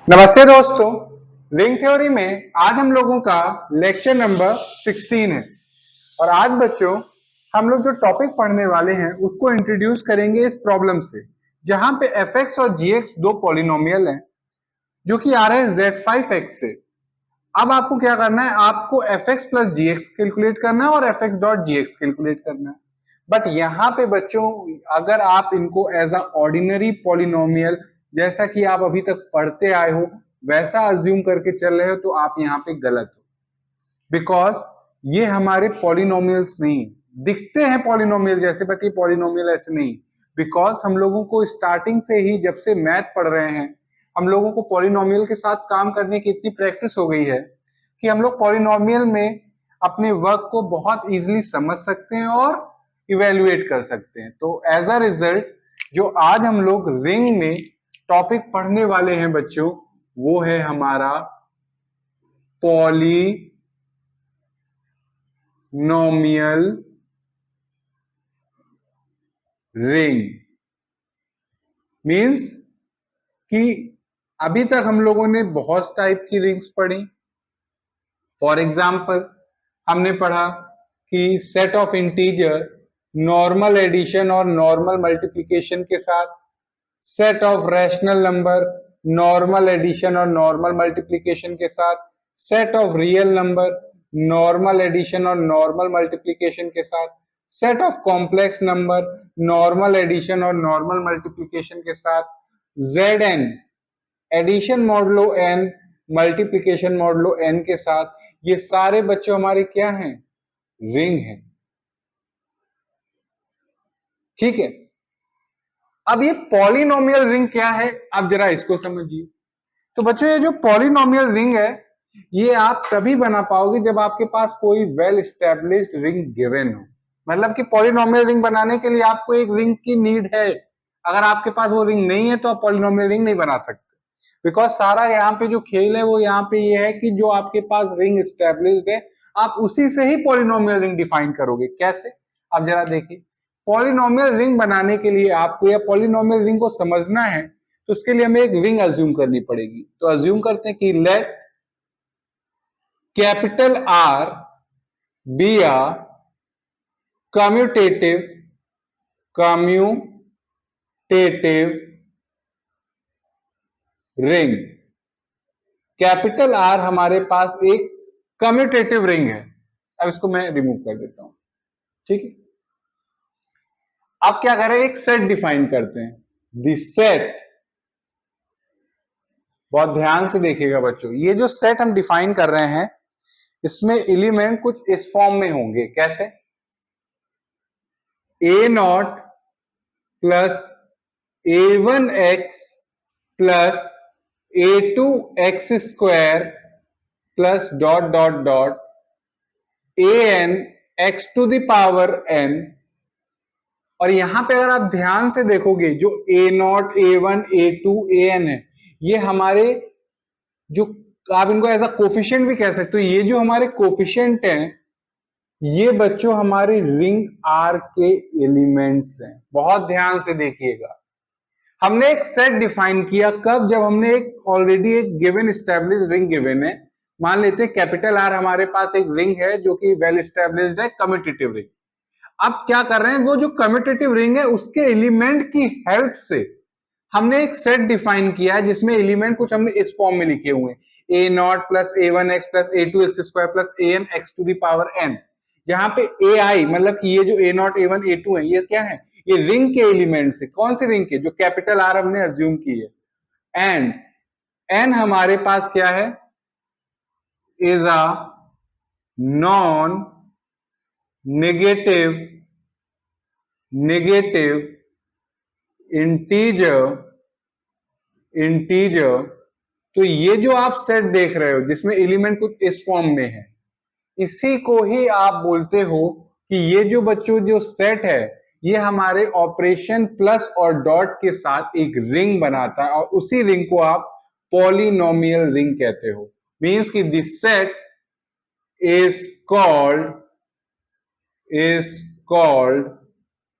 नमस्ते दोस्तों, ring theory में आज हम लोगों का लेक्चर नंबर 16 है। और आज बच्चों हम लोग जो टॉपिक पढ़ने वाले हैं उसको इंट्रोड्यूस करेंगे इस प्रॉब्लम से, जहां पे fx और gx दो पॉलिनोमियल हैं जो कि आ रहे हैं z5x से। अब आपको क्या करना है, आपको fx प्लस gx कैलकुलेट करना है और fx डॉट gx कैलकुलेट करना है। बट यहाँ पे बच्चों अगर आप इनको एज अ ऑर्डिनरी पॉलिनोमियल जैसा कि आप अभी तक पढ़ते आए हो वैसा अज्यूम करके चल रहे हो तो आप यहाँ पे गलत हो, बिकॉज ये हमारे पॉलिनोमियल्स नहीं है। दिखते हैं पॉलिनोमियल जैसे बट ये पॉलिनोमियल ऐसे नहीं, बिकॉज हम लोगों को स्टार्टिंग से ही जब से मैथ पढ़ रहे हैं हम लोगों को पॉलिनोमियल के साथ काम करने की इतनी प्रैक्टिस हो गई है कि हम लोग पॉलिनोमियल में अपने वर्क को बहुत इजीली समझ सकते हैं और इवेल्युएट कर सकते हैं। तो एज अ रिजल्ट जो आज हम लोग रिंग में टॉपिक पढ़ने वाले हैं बच्चों, वो है हमारा पॉलिनोमियल रिंग। मीन्स कि अभी तक हम लोगों ने बहुत टाइप की रिंग्स पढ़ी। फॉर एग्जाम्पल हमने पढ़ा कि set of integer normal addition और नॉर्मल मल्टीप्लिकेशन के साथ, set of rational number normal addition और नॉर्मल मल्टीप्लिकेशन के साथ, set of real number normal addition और नॉर्मल मल्टीप्लिकेशन के साथ, set of complex number normal addition और नॉर्मल मल्टीप्लिकेशन के साथ, Z n addition modulo n multiplication modulo n के साथ। ये सारे बच्चों हमारे क्या हैं, रिंग हैं। ठीक है, अब ये पॉलिनोमियल रिंग क्या है, अब जरा इसको समझिए। तो बच्चों ये जो पॉलिनोमियल रिंग है ये आप तभी बना पाओगे जब आपके पास कोई वेल एस्टेब्लिश्ड रिंग गिवन हो। मतलब कि पॉलिनोमियल रिंग बनाने के लिए आपको एक रिंग की नीड है। अगर आपके पास वो रिंग नहीं है तो आप पॉलिनोमियल रिंग नहीं बना सकते, बिकॉज सारा यहाँ पे जो खेल है वो यहाँ पे ये है कि जो आपके पास रिंग एस्टेब्लिश्ड है आप उसी से ही पॉलिनोमियल रिंग डिफाइन करोगे। कैसे, अब जरा देखिए। पॉलिनोमियल रिंग बनाने के लिए आपको या पॉलिनोमियल रिंग को समझना है तो उसके लिए हमें एक रिंग अज्यूम करनी पड़ेगी। तो अज्यूम करते हैं कि let capital R be a commutative ring. Capital R हमारे पास एक कम्यूटेटिव रिंग है। अब इसको मैं रिमूव कर देता हूं। ठीक है, अब क्या करें, एक सेट डिफाइन करते हैं। दिस सेट, बहुत ध्यान से देखिएगा बच्चों, ये जो सेट हम डिफाइन कर रहे हैं इसमें एलिमेंट कुछ इस फॉर्म में होंगे। कैसे, A not plus a1x plus a2x square plus dot dot dot an x to the power n। और यहां पे अगर आप ध्यान से देखोगे जो a not a1 a2 an है ये हमारे जो, आप इनको एज अ कोफिशिएंट भी कह सकते हो, ये जो हमारे कोफिशिएंट हैं ये बच्चों हमारी रिंग आर के एलिमेंट्स हैं। बहुत ध्यान से देखिएगा, हमने एक सेट डिफाइन किया कब, जब हमने एक ऑलरेडी एक गिवन एस्टेब्लिश्ड रिंग गिवन है। मान लेते हैं कैपिटल आर हमारे पास एक रिंग है जो कि वेल एस्टेब्लिश्ड है, कम्यूटेटिव रिंग। अब क्या कर रहे हैं, वो जो कम्यूटेटिव रिंग है उसके एलिमेंट की हेल्प से हमने एक सेट डिफाइन किया है जिसमें एलिमेंट कुछ हमने इस फॉर्म में लिखे हुए हैं, A not plus a1x plus a2x square plus an x to the power n। जहां पे ai मतलब कि ये जो a नॉट a1 a2 है ये क्या है, ये रिंग के एलिमेंट्स है। कौन सी रिंग के, जो कैपिटल आर हमने अज्यूम की है। एंड n हमारे पास क्या है, is a non negative integer. तो ये जो आप सेट देख रहे हो जिसमें एलिमेंट कुछ इस फॉर्म में है, इसी को ही आप बोलते हो कि ये जो बच्चों जो सेट है ये हमारे ऑपरेशन प्लस और डॉट के साथ एक रिंग बनाता है और उसी रिंग को आप पॉलिनोमियल रिंग कहते हो। मींस कि this set is called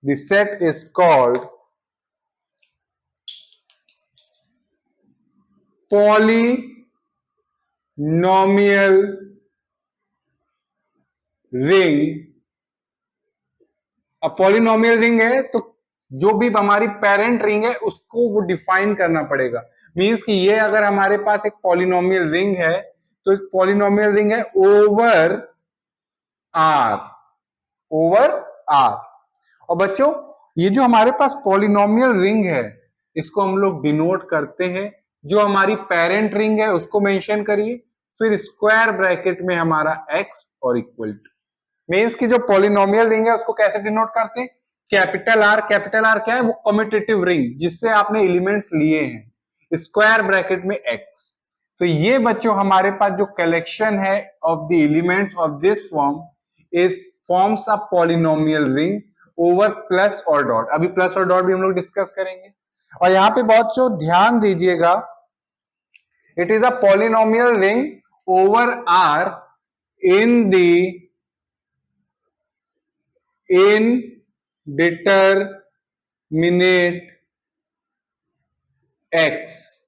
this set is called polynomial ring. अब पॉलिनोमियल रिंग है तो जो भी हमारी पेरेंट रिंग है उसको वो डिफाइन करना पड़ेगा। मींस कि ये अगर हमारे पास एक पॉलिनोमियल रिंग है तो एक पॉलिनोमियल रिंग है ओवर आर, ओवर आर। और बच्चों ये जो हमारे पास पॉलिनोमियल रिंग है इसको हम लोग डिनोट करते हैं, जो हमारी पेरेंट रिंग है उसको मेंशन करिए, फिर स्क्वायर ब्रैकेट में हमारा एक्स और इक्वल टू। मीन्स की जो पॉलिनोमियल रिंग है उसको कैसे डिनोट करते हैं, कैपिटल आर। कैपिटल आर क्या है, वो कम्यूटेटिव रिंग जिससे आपने एलिमेंट्स लिए हैं, स्क्वायर ब्रैकेट में एक्स। तो ये बच्चों हमारे पास जो कलेक्शन है of the elements of this form is forms a polynomial ring over plus और डॉट। अभी प्लस और डॉट भी हम लोग डिस्कस करेंगे। और यहां पे बहुत जो ध्यान दीजिएगा, it is a polynomial ring over R in the indeterminate x.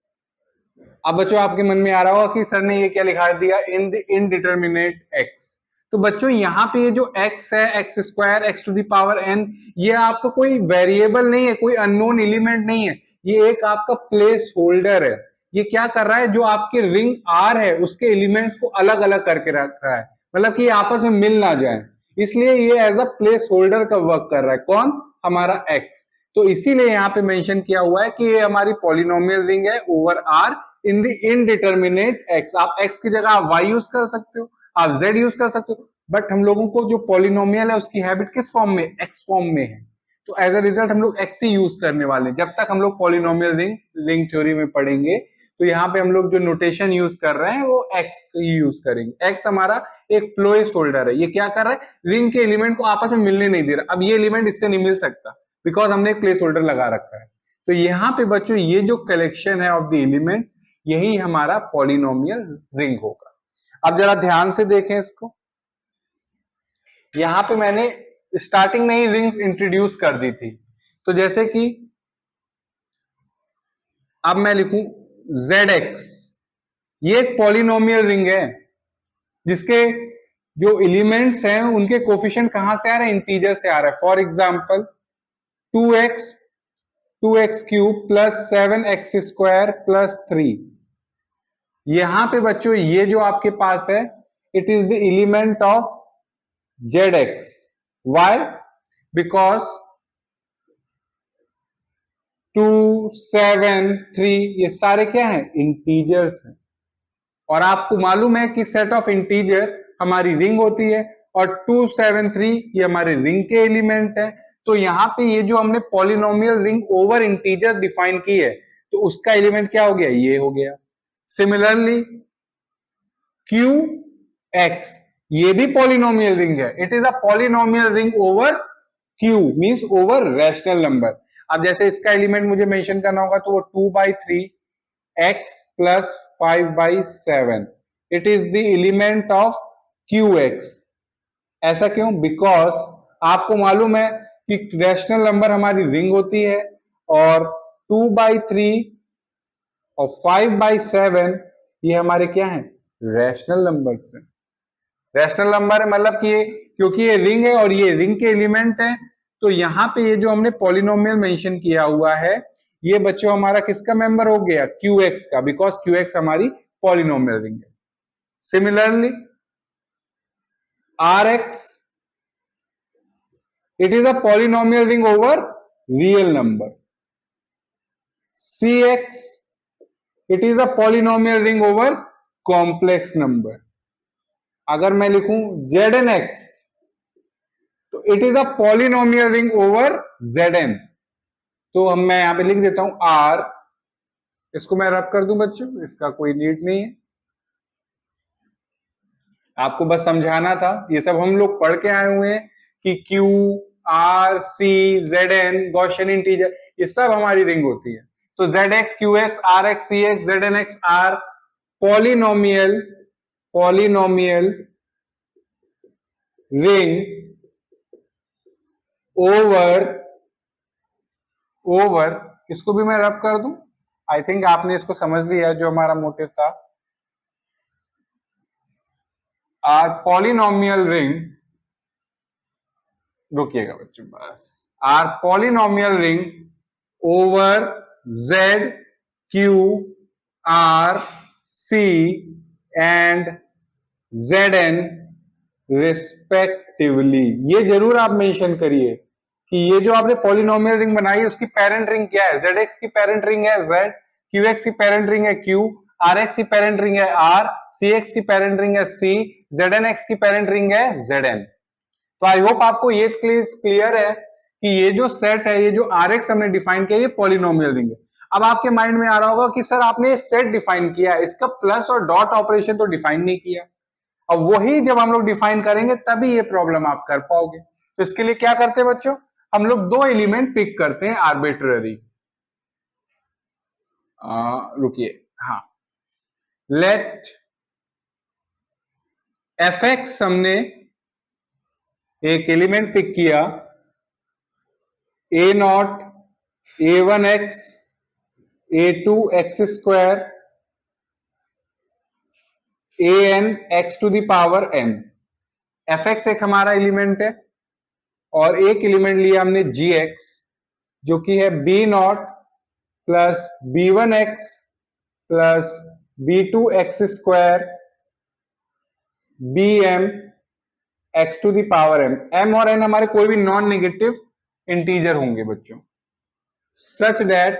अब बच्चों आपके मन में आ रहा होगा कि सर ने ये क्या लिखा दिया, इन द इनडिटरमिनेट एक्स। तो बच्चों यहां पे ये जो x है, x square x to the power n, ये आपका कोई वेरिएबल नहीं है, कोई अननोन एलिमेंट नहीं है, ये एक आपका प्लेस होल्डर है। ये क्या कर रहा है, जो आपके रिंग आर है उसके एलिमेंट्स को अलग अलग करके रख रहा है, मतलब कि आपस में मिल ना जाए, इसलिए ये एज अ प्लेस होल्डर का वर्क कर रहा है। कौन, हमारा x। तो इसीलिए यहाँ पे मेंशन किया हुआ है कि ये हमारी पॉलिनोमियल रिंग है over R in the indeterminate x. आप x की जगह आप y यूज कर सकते हो, आप z यूज कर सकते हो, बट हम लोगों को जो पॉलिनोमियल है उसकी हैबिट किस फॉर्म में, x फॉर्म में है। तो एज अ रिजल्ट हम लोग x ही यूज करने वाले हैं। जब तक हम लोग पॉलिनोमियल रिंग थ्योरी में पढ़ेंगे तो यहाँ पे हम लोग जो नोटेशन यूज कर रहे हैं वो x ही यूज करेंगे। x हमारा एक प्लेस होल्डर है, ये क्या कर रहा है, रिंग के एलिमेंट को आपस में मिलने नहीं दे रहा। अब ये एलिमेंट इससे नहीं मिल सकता बिकॉज हमने एक प्लेस होल्डर लगा रखा है। तो यहाँ पे बच्चों ये जो कलेक्शन है ऑफ द एलिमेंट्स, यही हमारा पॉलिनोमियल रिंग होगा। अब जरा ध्यान से देखें इसको, यहां पे मैंने स्टार्टिंग में ही रिंग्स इंट्रोड्यूस कर दी थी। तो जैसे कि अब मैं लिखूं ZX, ये एक पॉलिनोमियल रिंग है जिसके जो एलिमेंट्स हैं उनके कोफिशिएंट कहां से आ रहे हैं, इंटीजर से आ रहा है। For example 2x cube plus 7x square plus 3। यहां पे बच्चों ये जो आपके पास है it is the element of ZX। Why? Because 2, 7, 3 ये सारे क्या हैं, इंटीजर्स हैं। और आपको मालूम है कि सेट ऑफ इंटीजर हमारी रिंग होती है और 2, 7, 3 ये हमारे रिंग के एलिमेंट है। तो यहां पे ये जो हमने polynomial ring over integer define की है तो उसका एलिमेंट क्या हो गया, ये हो गया। सिमिलरली QX ये भी पॉलिनोमियल रिंग है, it is a polynomial ring over Q means over rational number. अब जैसे इसका एलिमेंट मुझे मेंशन करना होगा तो वो 2/3 x plus 5/7, it is the element of QX। ऐसा क्यों, बिकॉज आपको मालूम है कि रैशनल नंबर हमारी रिंग होती है और 2/3 और 5/7 ये हमारे क्या है, रैशनल नंबर्स हैं। रैशनल नंबर है मतलब कि ये, क्योंकि ये रिंग है और ये रिंग के एलिमेंट है, तो यहां पे ये जो हमने पॉलिनोमियल मेंशन किया हुआ है ये बच्चों हमारा किसका मेंबर हो गया, QX का, बिकॉज QX हमारी पॉलिनोमियल रिंग है। Similarly RX it is a polynomial ring over real number. CX it is a polynomial ring over complex number. अगर मैं लिखूं ZNX तो it is a polynomial ring over ZN। तो हम मैं यहां पे लिख देता हूं R, इसको मैं रब कर दूं बच्चों, इसका कोई नीड नहीं है, आपको बस समझाना था। ये सब हम लोग पढ़ के आए हुए हैं कि Q R C ZN Gaussian integer ये सब हमारी रिंग होती है। तो ZX QX RX CX ZNX R polynomial ring over इसको भी मैं रब कर दूं आई थिंक आपने इसको समझ लिया जो हमारा मोटिव था। आर पॉलिनोमियल रिंग, रुकिएगा बच्चों बस, R polynomial ring over Z, Q, R, C and Zn respectively. ये जरूर आप मेंशन करिए कि ये जो आपने पॉलिनोमियल रिंग बनाई है उसकी पेरेंट रिंग क्या है। ZX की पेरेंट रिंग है Z, QX की पेरेंट रिंग है Q, RX की पेरेंट रिंग है R, CX की पेरेंट रिंग है C, ZNX की पेरेंट रिंग है Zn। तो आई होप आपको ये क्लियर है कि ये जो सेट है, ये जो RX हमने डिफाइन किया, ये पॉलिनोमियल रिंग है। अब आपके माइंड में आ रहा होगा कि सर आपने सेट डिफाइन किया, इसका प्लस और डॉट ऑपरेशन तो डिफाइन नहीं किया। अब वही जब हम लोग डिफाइन करेंगे तभी ये प्रॉब्लम आप कर पाओगे। तो इसके लिए क्या करते हैं बच्चों, हम लोग दो एलिमेंट पिक करते हैं आर्बिट्ररी। रुकिए, हाँ, लेट fx हमने एक एलिमेंट पिक किया, a nought a1x a2x square an x to the power n। fx एक हमारा एलिमेंट है और एक एलिमेंट लिया हमने gx जो कि है b nought plus b1x plus b2x square bm x to the power m। m और n हमारे कोई भी नॉन नेगेटिव इंटीजर होंगे बच्चों, सच दैट,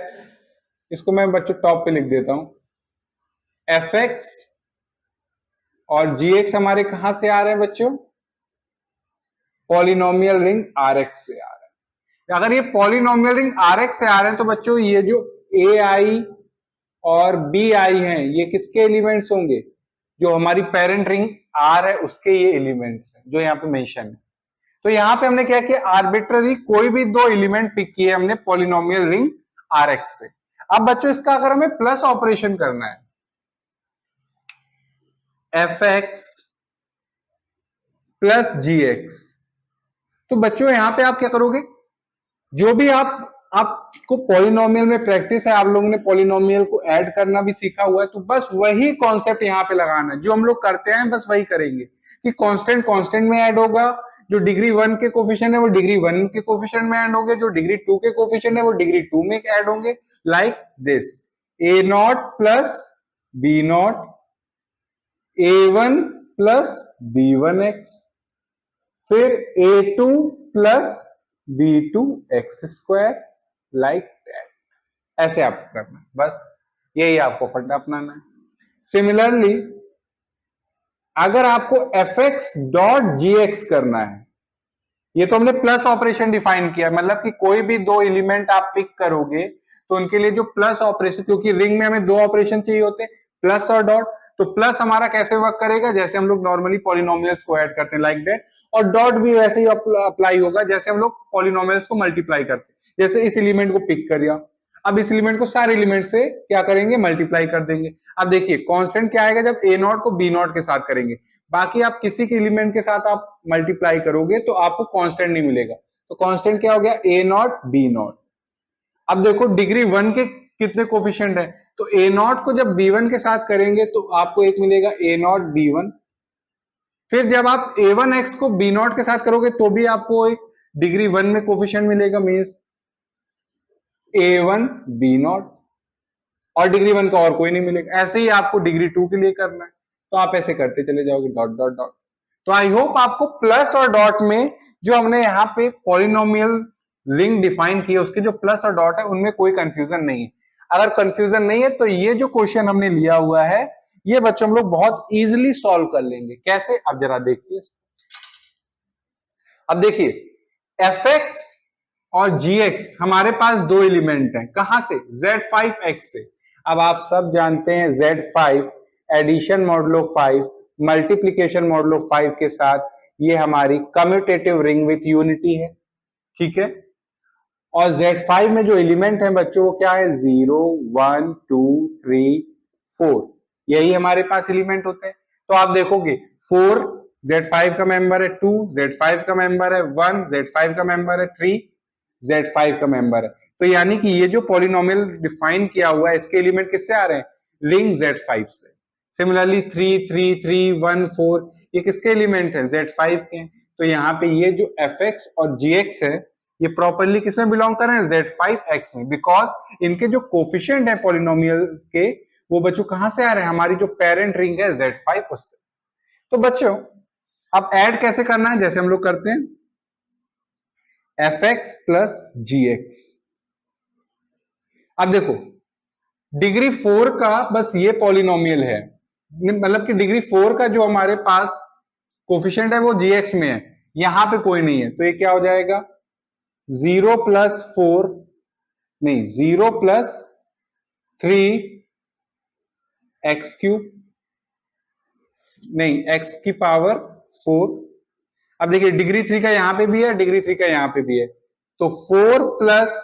इसको मैं बच्चों टॉप पे लिख देता हूं, fx और gx हमारे कहां से आ रहे हैं बच्चों, पॉलिनोमियल रिंग Rx से आ रहे हैं। अगर ये पॉलिनोमियल रिंग Rx से आ रहे हैं तो बच्चों ये जो ai और bi हैं ये किसके एलिमेंट्स होंगे, जो हमारी पेरेंट रिंग R है उसके ये एलिमेंट्स हैं जो यहाँ पे मेंशन है। तो यहां पे हमने क्या किया, आर्बिट्ररी कोई भी दो एलिमेंट पिक किए हमने पॉलिनोमियल रिंग Rx से। अब बच्चों इसका अगर हमें प्लस ऑपरेशन करना है, fx प्लस gx, तो बच्चों यहां पे आप क्या करोगे, जो भी आपको पॉलिनोमियल में प्रैक्टिस है, आप लोगों ने पॉलिनोमियल को ऐड करना भी सीखा हुआ है, तो बस वही कॉन्सेप्ट यहां पे लगाना है जो हम लोग करते हैं, बस वही करेंगे कि कांस्टेंट कांस्टेंट में ऐड होगा, जो डिग्री 1 के कोफिशिएंट है वो डिग्री 1 के कोफिशिएंट में ऐड होंगे, जो डिग्री 2 के कोफिशिएंट है वो डिग्री 2 में ऐड होंगे, like this, a not plus b nought a1 plus b1x, फिर a2 plus b2x square, like that. ऐसे आपको करना है, बस यही आपको फंडा अपनाना है। सिमिलरली अगर आपको fx डॉट gx करना है, ये तो हमने प्लस ऑपरेशन डिफाइन किया, मतलब कि कोई भी दो एलिमेंट आप पिक करोगे तो उनके लिए जो प्लस ऑपरेशन, क्योंकि रिंग में हमें दो ऑपरेशन चाहिए होते हैं, प्लस और डॉट, तो प्लस हमारा कैसे वर्क करेगा, जैसे हम लोग नॉर्मली पॉलिनोमियल्स को ऐड करते हैं लाइक दैट, और डॉट भी वैसे ही अप्लाई होगा जैसे हम लोग पॉलिनोमियल्स को मल्टीप्लाई करते हैं। जैसे इस एलिमेंट को पिक करिए, अब इस एलिमेंट को सारे एलिमेंट से क्या करेंगे, मल्टीप्लाई कर देंगे। अब देखिए कांस्टेंट क्या आएगा, जब ए नॉट को बी नॉट के साथ करेंगे, बाकी आप किसी के एलिमेंट के साथ आप मल्टीप्लाई करोगे तो आपको कांस्टेंट नहीं मिलेगा, तो कांस्टेंट क्या हो गया, ए नॉट बी नॉट। अब देखो डिग्री 1 के कितने कोफिशिएंट है, तो ए नॉट को जब b1 के साथ करेंगे तो आपको एक मिलेगा ए नॉट b1, फिर जब आप a1x को b नॉट के साथ करोगे तो भी आपको एक डिग्री 1 में कोफिशिएंट मिलेगा, मींस a1 b नॉट, और डिग्री 1 का और कोई नहीं मिलेगा। ऐसे ही आपको डिग्री 2 के लिए करना है, तो आप ऐसे करते चले जाओगे, डॉट डॉट डॉट। तो आई होप आपको प्लस और डॉट में जो हमने यहाँ पे पॉलिनोमियल रिंग डिफाइन की है उसके जो प्लस और डॉट है उनमें कोई कंफ्यूजन नहीं है। अगर कंफ्यूजन नहीं है तो ये जो क्वेश्चन हमने लिया हुआ है ये बच्चों हम लोग बहुत इजीली सॉल्व कर लेंगे। कैसे, अब जरा देखिए। अब देखिए fx और gx हमारे पास दो एलिमेंट हैं, कहां से, z5x से। अब आप सब जानते हैं z5 addition modulo 5 multiplication modulo 5 के साथ ये हमारी कम्यूटेटिव रिंग विथ यूनिटी है, ठीक है। और z5 में जो एलिमेंट है बच्चों वो क्या है, 0 1 2 3 4, यही हमारे पास एलिमेंट होते हैं। तो आप देखोगे 4 z5 का मेंबर है, 2 z5 का मेंबर है, 1 z5 का मेंबर है, 3 z5 का मेंबर है। तो यानी कि ये जो पॉलिनोमियल डिफाइन किया हुआ है इसके एलिमेंट किससे आ रहे हैं, रिंग Z5 से। सिमिलरली 3 3 3 1 4 ये किसके एलिमेंट है, Z5 के। तो यहाँ पे ये जो fx और gx है ये प्रॉपरली किसमें बिलोंग कर रहे हैं, Z5x में, बिकॉज इनके जो कोफिशिएंट है पॉलिनोमियल के वो बच्चों कहां से आ रहे हैं, हमारी जो पेरेंट रिंग है Z5 उससे। तो बच्चों अब ऐड कैसे करना है, जैसे हम लोग करते हैं fx प्लस gx। अब देखो डिग्री 4 का बस ये पॉलिनोमियल है, मतलब कि डिग्री 4 का जो हमारे पास कोफिशिएंट है वो gx में है, यहां पे कोई नहीं है। तो ये क्या हो जाएगा 0 प्लस 4 नहीं 0 प्लस 3 एक्स क्यूब नहीं x की पावर 4। अब देखिए डिग्री 3 का यहां पे भी है, डिग्री 3 का यहां पे भी है, तो 4 प्लस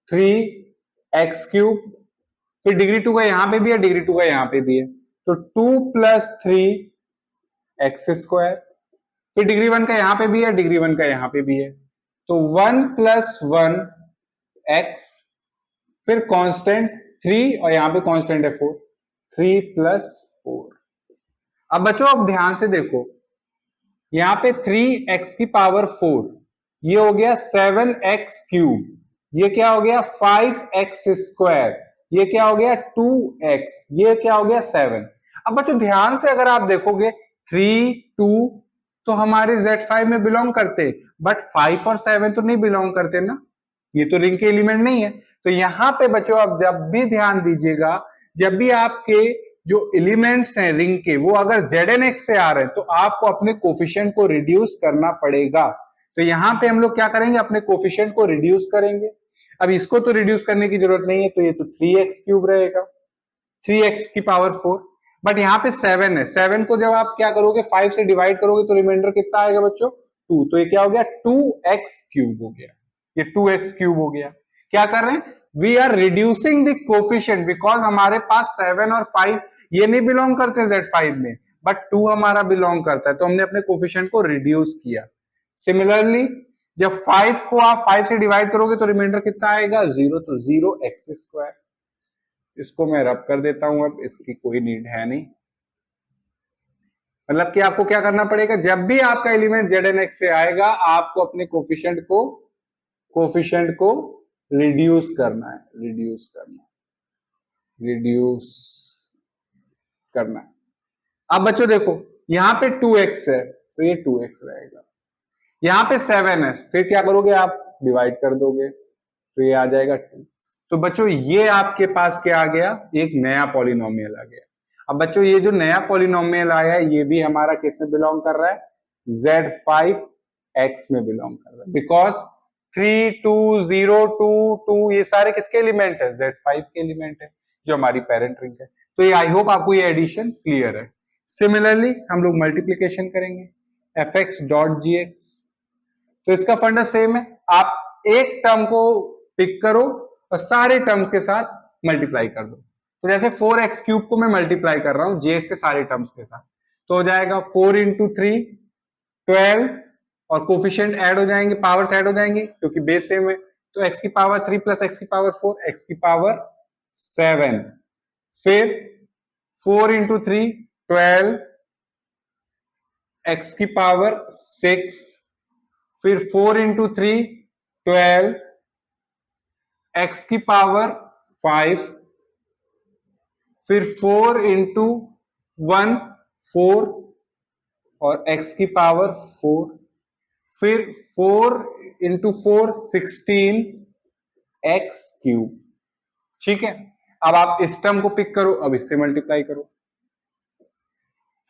3 एक्स क्यूब, फिर डिग्री 2 का यहां पे भी है, डिग्री 2 का यहां पे भी है, तो 2 प्लस 3 एक्स स्क्वायर, फिर डिग्री 1 का यहां पे भी है, डिग्री 1 का यहां पे भी है, तो 1 प्लस 1 एक्स, फिर कांस्टेंट 3 और यहां पे कांस्टेंट है 4, 3 प्लस 4। अब बच्चों अब ध्यान से देखो यहां पे 3x की पावर 4 ये हो गया 7x क्यूब, ये क्या हो गया 5x स्क्वायर, ये क्या हो गया 2x, ये क्या हो गया 7। अब बच्चों ध्यान से अगर आप देखोगे 3 2 तो हमारे Z5 में बिलोंग करते, बट 5 और 7 तो नहीं बिलोंग करते ना, ये तो रिंग के एलिमेंट नहीं है। तो यहां पे बच्चों आप जब भी ध्यान दीजिएगा, जब भी आपके जो एलिमेंट्स हैं रिंग के वो अगर ZnX से आ रहे हैं तो आपको अपने कोफिशिएंट को रिड्यूस करना पड़ेगा। तो यहां पे हम लोग क्या करेंगे, अपने कोफिशिएंट को रिड्यूस करेंगे। अब इसको तो रिड्यूस करने की जरूरत नहीं है, तो ये तो 3x क्यूब रहेगा, 3x की पावर 4, बट यहाँ पे 7 है, 7 को जब आप क्या करोगे 5 से डिवाइड करोगे तो रिमाइंडर कितना आएगा बच्चों 2, तो ये क्या हो गया 2x क्यूब हो गया, ये 2x क्यूब हो गया। क्या कर रहे हैं, we are reducing the coefficient, because हमारे पास 7 और 5 ये नहीं बिलोंग करते Z5 में, बट 2 हमारा बिलोंग करता है, तो हमने अपने कोफिशिएंट को रिड्यूस किया। सिमिलरली जब 5 को आप 5 से डिवाइड करोगे तो रिमाइंडर कितना आएगा 0, तो 0x स्क्वायर। इसको मैं रब कर देता हूं, अब इसकी कोई नीड है नहीं। मतलब कि आपको क्या करना पड़ेगा, जब भी आपका एलिमेंट ZnX से आएगा आपको अपने कोफिशिएंट को रिड्यूस करना है, रिड्यूस करना है। अब बच्चों देखो यहां पे 2x है तो ये 2x रहेगा, यहां पे 7 है, फिर क्या करोगे आप डिवाइड कर दोगे तो ये आ जाएगा 2। तो बच्चों ये आपके पास क्या आ गया, एक नया पॉलिनोमियल आ गया। अब बच्चों ये जो नया पॉलिनोमियल आया है ये भी हमारा किस में बिलोंग कर रहा है, Z5x में बिलोंग कर रहा है, बिकॉज 3 2 0 2 2 ये सारे किसके एलिमेंट है, Z5 के एलिमेंट है जो हमारी पेरेंट रिंग है। तो ये आई होप आपको ये एडिशन क्लियर है। सिमिलरली हम लोग मल्टीप्लीकेशन करेंगे fx.gx, तो इसका फंडा सेम है, आप एक टर्म को पिक करो और सारे टर्म के साथ मल्टीप्लाई कर दो। तो जैसे 4x क्यूब को मैं मल्टीप्लाई कर रहा हूं जेएक्स के सारे टर्म्स के साथ, तो हो जाएगा 4 इंटू 3 12, और कोफिशिएंट ऐड हो जाएंगे, पावर्स ऐड हो जाएंगी क्योंकि बेस सेम है, तो x की पावर 3 प्लस x की पावर 4, x की पावर 7, फिर 4 इंटू 3 12, x की पावर 6, फिर 4 इंटू 3 12, x की पावर 5, फिर 4 इंटू 1 4 और x की पावर 4, फिर 4 इंटू 4 16 x क्यूब। ठीक है, अब आप इस टर्म को पिक करो, अब इससे मल्टीप्लाई करो,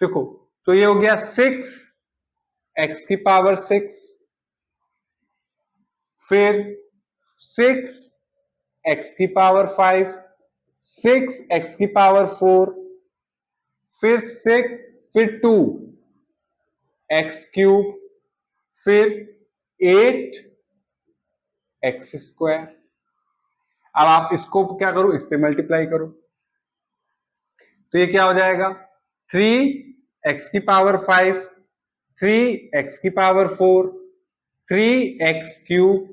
देखो तो ये हो गया 6 x की पावर 6, फिर 6 x की पावर 5, 6 x की पावर 4, फिर 6, फिर 2 x क्यूब, फिर 8 एक्स स्क्वायर। अब आप इसको क्या करो, इससे मल्टीप्लाई करो, तो ये क्या हो जाएगा 3 एक्स की पावर 5, 3 एक्स की पावर 4, 3 एक्स क्यूब,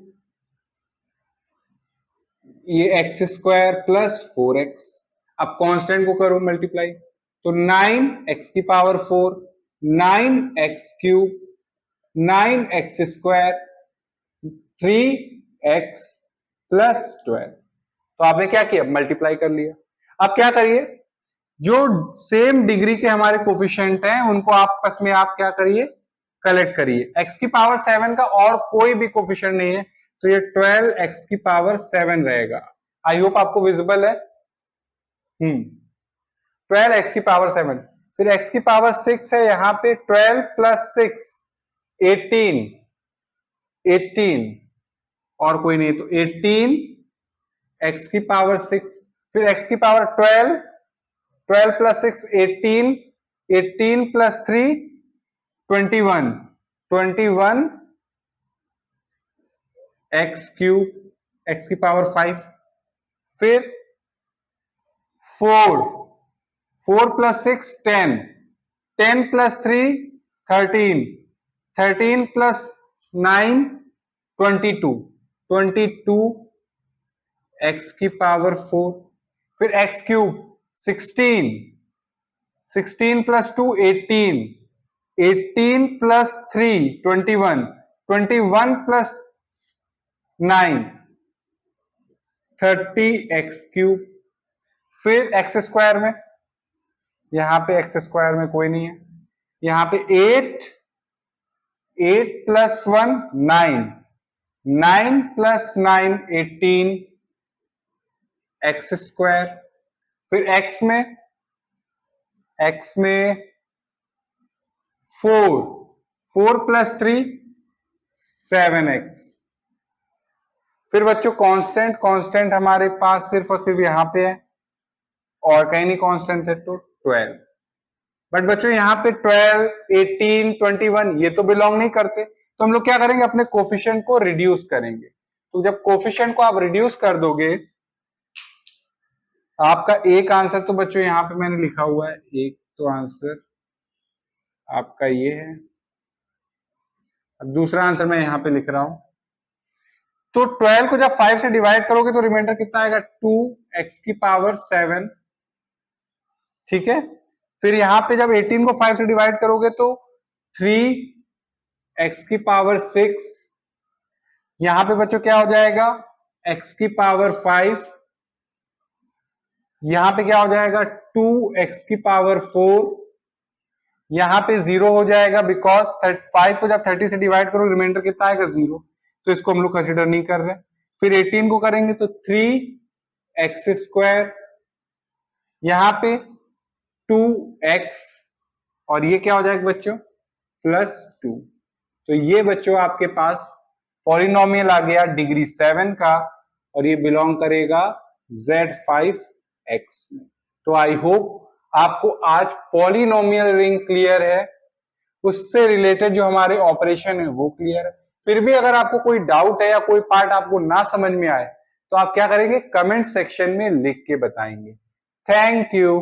ये एक्स स्क्वायर प्लस 4x। अब कांस्टेंट को करो मल्टीप्लाई, तो 9x की power 4, 9x cube, 9x square, 3x plus 12। तो आपने क्या किया, मल्टीप्लाई कर लिया। अब क्या करिए, जो सेम डिग्री के हमारे कोफिशिएंट हैं उनको आपस में आप क्या करिए, कलेक्ट करिए। x की पावर 7 का और कोई भी कोफिशिएंट नहीं है, तो ये 12x की पावर 7 रहेगा। आई होप आपको विजिबल है। 12x की पावर 7, फिर x की पावर 6 है यहां पे, 12 प्लस 6 18, 18 और कोई नहीं, तो 18 x की पावर 6, फिर x की power 12, 12 plus 6 18, 18 plus 3 21, 21 x cube, x की पावर 5, फिर 4, 4 प्लस 6 10, 10 प्लस 3 13, 13 प्लस 9 22, 22 x की पावर 4, फिर x cube 16, 16 plus 2 18, 18 plus 3 21, 21 plus 9 30x cube, फिर एक्स स्क्वायर में, यहां पे एक्स स्क्वायर में कोई नहीं है, यहां पे 8, 8 प्लस 1 9, 9 प्लस 9 18 एक्स स्क्वायर, फिर एक्स में 4, 4 प्लस 3 7x। फिर बच्चों कांस्टेंट, कांस्टेंट हमारे पास सिर्फ और सिर्फ यहां पे है और कहीं नहीं कांस्टेंट है, तो 12। बट बच्चों यहाँ पे 12, 18, 21 ये तो बिलोंग नहीं करते, तो हम लोग क्या करेंगे, अपने कोफिशिएंट को रिड्यूस करेंगे। तो जब कोफिशिएंट को आप रिड्यूस कर दोगे, आपका एक आंसर तो बच्चों यहाँ पे मैंने लिखा हुआ है, एक तो आंसर आपका ये है, अब दूसरा आंसर मैं यहाँ पे लिख रहा हूं। तो 12 को जब 5 से डिवाइड करोगे तो रिमाइंडर कितना आएगा, 2x की पावर 7, ठीक है। फिर यहां पे जब 18 को 5 से डिवाइड करोगे तो 3x की पावर 6, यहां पे बच्चों क्या हो जाएगा, x की पावर 5, यहां पे क्या हो जाएगा 2x की पावर 4, यहां पे 0 हो जाएगा बिकॉज 5 को जब 30 से डिवाइड करो रिमाइंडर कितना आएगा 0, तो इसको हम लोग कंसिडर नहीं कर रहे। फिर 18 को करेंगे तो 3x स्क्वायर, यहां पे 2x, और ये क्या हो जाएगा बच्चों, +2। तो ये बच्चों आपके पास पॉलिनोमियल आ गया डिग्री 7 का, और ये बिलोंग करेगा Z5x में। तो आई होप आपको आज पॉलिनोमियल रिंग क्लियर है, उससे रिलेटेड जो हमारे ऑपरेशन है वो क्लियर है। फिर भी अगर आपको कोई डाउट है या कोई पार्ट आपको ना समझ में आए तो आप क्या करेंगे, कमेंट सेक्शन में लिख के बताएंगे। Thank you.